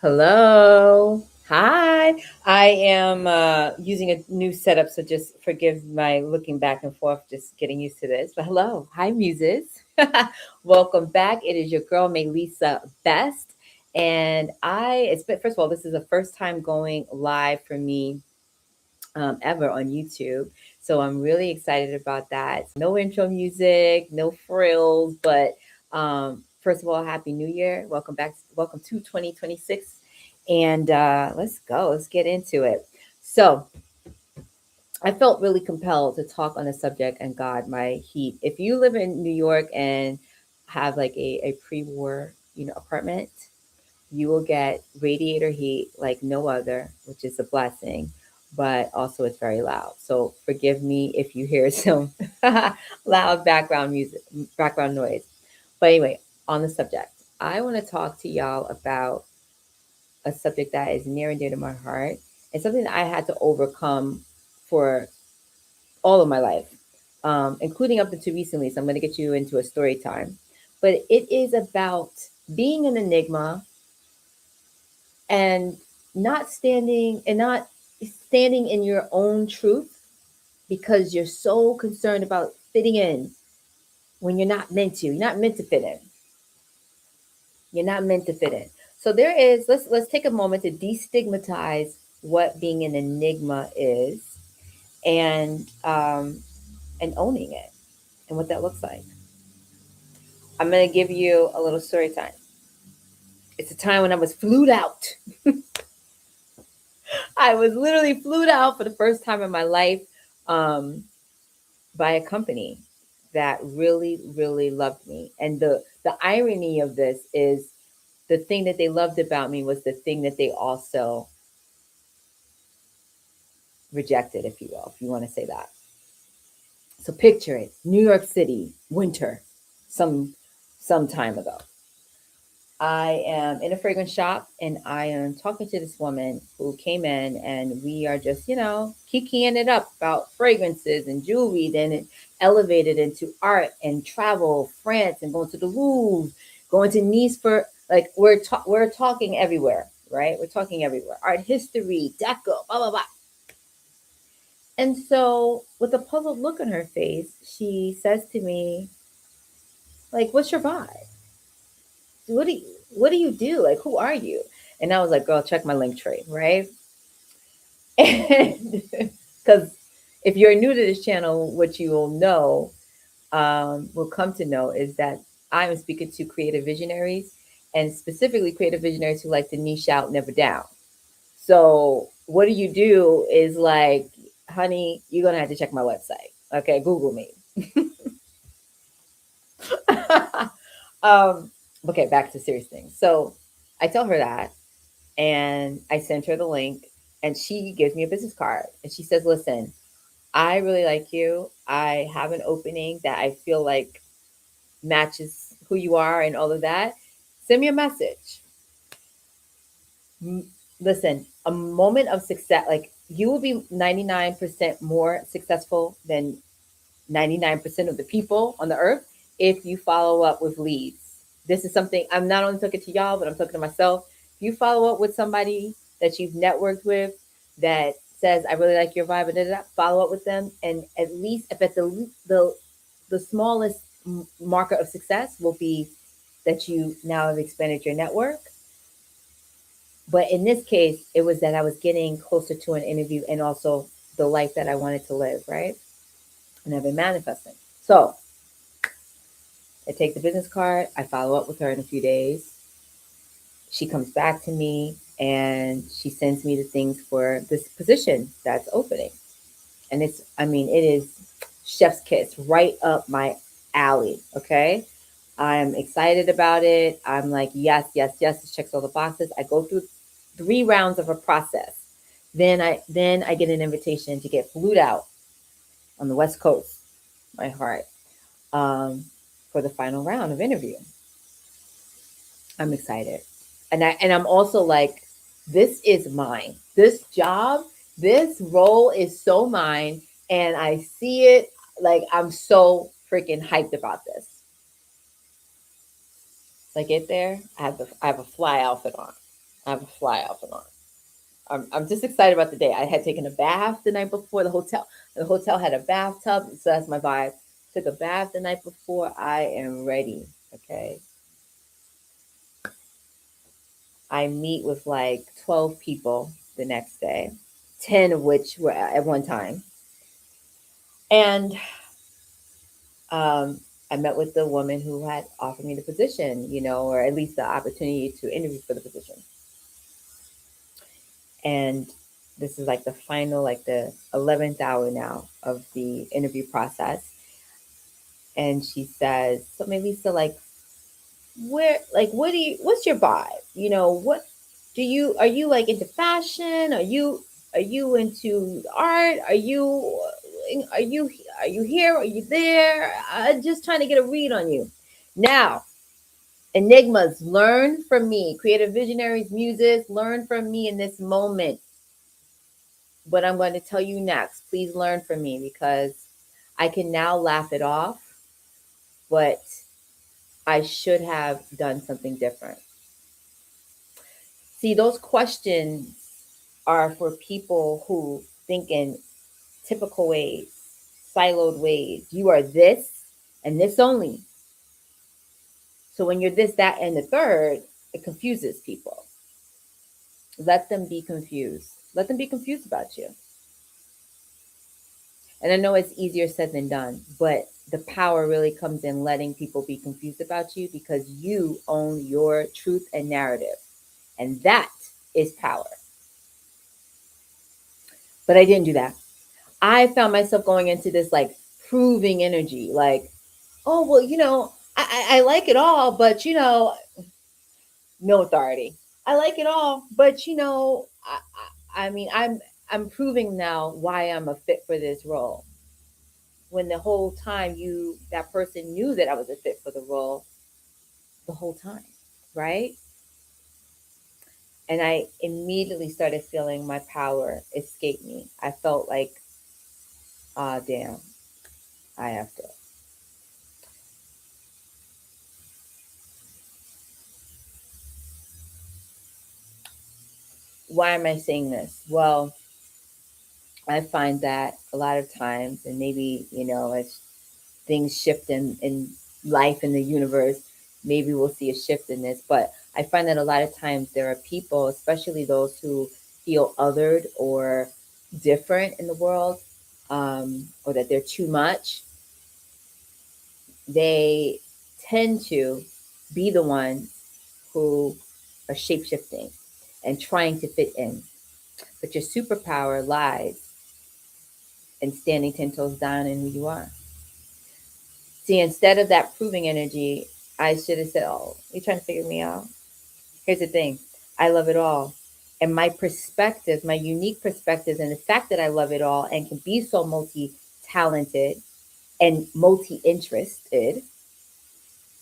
Hello. Hi. I am using a new setup, so just forgive my looking back and forth, just getting used to this. But hello. Hi, Muses. Welcome back. It is your girl, Melissa Best. And first of all, this is the first time going live for me ever on YouTube. So I'm really excited about that. So no intro music, no frills, but first of all, Happy New Year. Welcome back. Welcome to 2026. And let's go. Let's get into it. So I felt really compelled to talk on the subject and God, my heat. If you live in New York and have like a pre-war, apartment, you will get radiator heat like no other, which is a blessing, but also it's very loud. So forgive me if you hear some loud background music, background noise. But anyway, on the subject, I want to talk to y'all about a subject that is near and dear to my heart and something that I had to overcome for all of my life, including up to recently. So I'm going to get you into a story time. But it is about being an enigma and not standing in your own truth because you're so concerned about fitting in when you're not meant to. You're not meant to fit in. You're not meant to fit in. So there is let's take a moment to destigmatize what being an enigma is and owning it and what that looks like. I'm gonna give you a little story time. It's a time when I was flued out. I was literally flued out for the first time in my life. Um, by a company that really, really loved me. And the irony of this is the thing that they loved about me was the thing that they also rejected, if you will, if you want to say that. So picture it, New York City, winter, some some time ago. I am in a fragrance shop and I am talking to this woman who came in and we are just, kikiing it up about fragrances and jewelry. Then it elevated into art and travel, France and going to the Louvre, going to Nice for like we're talking everywhere, right? We're talking everywhere. Art history, deco, blah blah blah. And so with a puzzled look on her face, she says to me, like, what's your vibe? What do you do? Like, who are you? And I was like, girl, check my link tree, right? And because if you're new to this channel, what you will come to know is that I am speaking to creative visionaries and specifically creative visionaries who like to niche out, never down. So what do you do is like, honey, you're gonna have to check my website. Okay, Google me. um, okay, back to serious things. So I tell her that and I sent her the link and she gives me a business card and she says, listen, I really like you. I have an opening that I feel like matches who you are and all of that. Send me a message. Listen, a moment of success, like you will be 99% more successful than 99% of the people on the earth if you follow up with leads. This is something I'm not only talking to y'all, but I'm talking to myself. If you follow up with somebody that you've networked with that says, I really like your vibe, and follow up with them. And at least if at the smallest marker of success will be that you now have expanded your network. But in this case, it was that I was getting closer to an interview and also the life that I wanted to live, right? And I've been manifesting. So I take the business card. I follow up with her in a few days. She comes back to me and she sends me the things for this position that's opening. And it is chef's kiss right up my alley. Okay. I'm excited about it. I'm like, yes, yes, yes. This checks all the boxes. I go through 3 rounds of a process. Then I get an invitation to get flued out on the West Coast, my heart, um, for the final round of interview. I'm excited. And I'm also like, this is mine. This job, this role is so mine. And I see it like I'm so freaking hyped about this. So I get there, I have a fly outfit on. I have a fly off and on. I'm just excited about the day. I had taken a bath the night before. The hotel had a bathtub, so that's my vibe. Took a bath the night before. I am ready. Okay. I meet with like 12 people the next day, 10 of which were at one time. And um, I met with the woman who had offered me the position, or at least the opportunity to interview for the position. And this is like the final, like the 11th hour now of the interview process. And she says, so maybe, so like, what's your vibe? What are you like into fashion? Are you into art? Are you, are you here? Are you there? I'm just trying to get a read on you. Now, enigmas, learn from me. Creative visionaries, muses, learn from me in this moment. What I'm going to tell you next, please learn from me, because I can now laugh it off, but I should have done something different. See, those questions are for people who think in typical ways, siloed ways. You are this and this only. So when you're this, that, and the third, it confuses people. Let them be confused. Let them be confused about you. And I know it's easier said than done, but the power really comes in letting people be confused about you, because you own your truth and narrative. And that is power. But I didn't do that. I found myself going into this like proving energy, like, oh, well, I like it all, but, no authority. I like it all, but, I mean, I'm proving now why I'm a fit for this role. When the whole time that person knew that I was a fit for the role the whole time, right? And I immediately started feeling my power escape me. I felt like, ah, damn, I have to. Why am I saying this? Well, I find that a lot of times, and maybe, as things shift in life, in the universe, maybe we'll see a shift in this. But I find that a lot of times there are people, especially those who feel othered or different in the world, or that they're too much, they tend to be the ones who are shape shifting and trying to fit in. But your superpower lies in standing 10 toes down in who you are. See, instead of that proving energy, I should have said, oh, you trying to figure me out? Here's the thing, I love it all. And my perspective, my unique perspectives, and the fact that I love it all and can be so multi talented and multi interested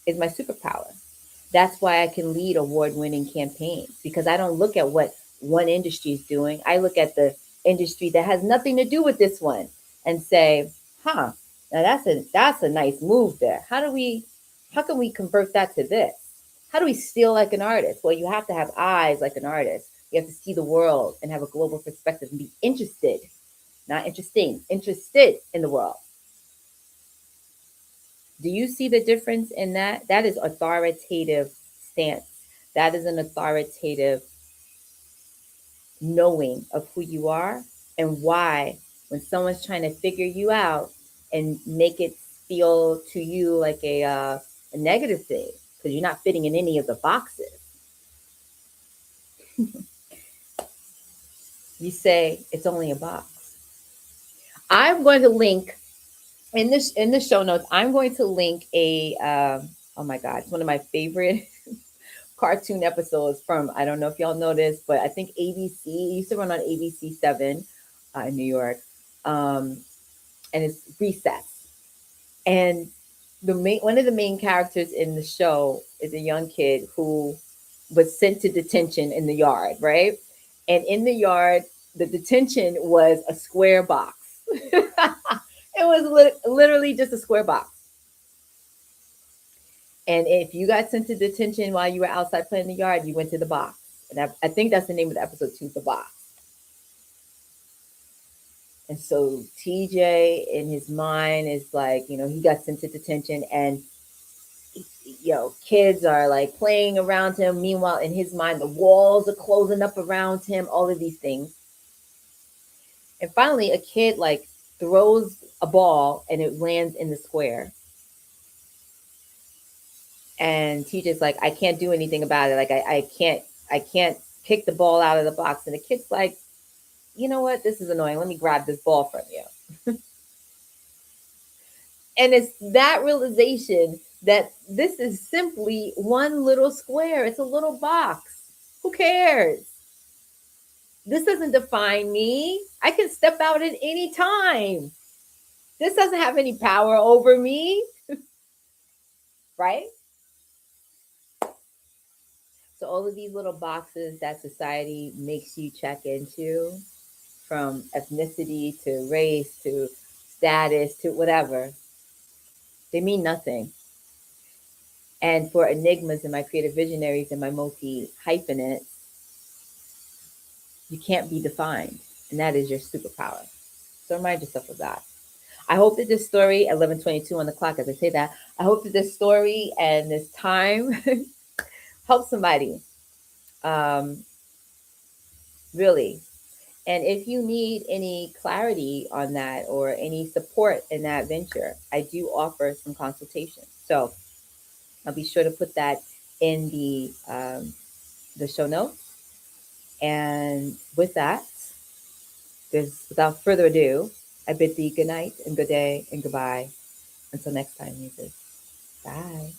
is my superpower. That's why I can lead award winning campaigns, because I don't look at what one industry is doing. I look at the industry that has nothing to do with this one and say, huh, now that's a nice move there. How can we convert that to this? How do we steal like an artist? Well, you have to have eyes like an artist. You have to see the world and have a global perspective and be interested, not interesting, interested in the world. Do you see the difference in that? That is authoritative stance. That is an authoritative knowing of who you are and why, when someone's trying to figure you out and make it feel to you like a negative thing because you're not fitting in any of the boxes, you say it's only a box. I'm going to link in the show notes. I'm going to link a oh my god, it's one of my favorite cartoon episodes from, I don't know if y'all know this, but I think ABC used to run on ABC 7 in New York, um, and it's Recess. And one of the main characters in the show is a young kid who was sent to detention in the yard, right? And in the yard, the detention was a square box. It was literally just a square box. And if you got sent to detention while you were outside playing in the yard, you went to the box. And I think that's the name of the episode too, The Box. And so TJ in his mind is like, he got sent to detention, and kids are like playing around him. Meanwhile, in his mind, the walls are closing up around him, all of these things. And finally, a kid like throws a ball and it lands in the square. And TJ's like, I can't do anything about it. Like, I can't pick the ball out of the box. And the kid's like, you know what? This is annoying. Let me grab this ball from you. And it's that realization that this is simply one little square. It's a little box. Who cares? This doesn't define me. I can step out at any time. This doesn't have any power over me, right? So all of these little boxes that society makes you check into, from ethnicity to race to status to whatever, they mean nothing. And for enigmas and my creative visionaries and my multi hyphenates, you can't be defined. And that is your superpower. So remind yourself of that. I hope that this story, 11:22 on the clock as I say that, I hope that this story and this time helps somebody. Um, really. And if you need any clarity on that or any support in that venture, I do offer some consultations. So I'll be sure to put that in the show notes. And with that, without further ado, I bid thee good night and good day and goodbye. Until next time, muses. Bye.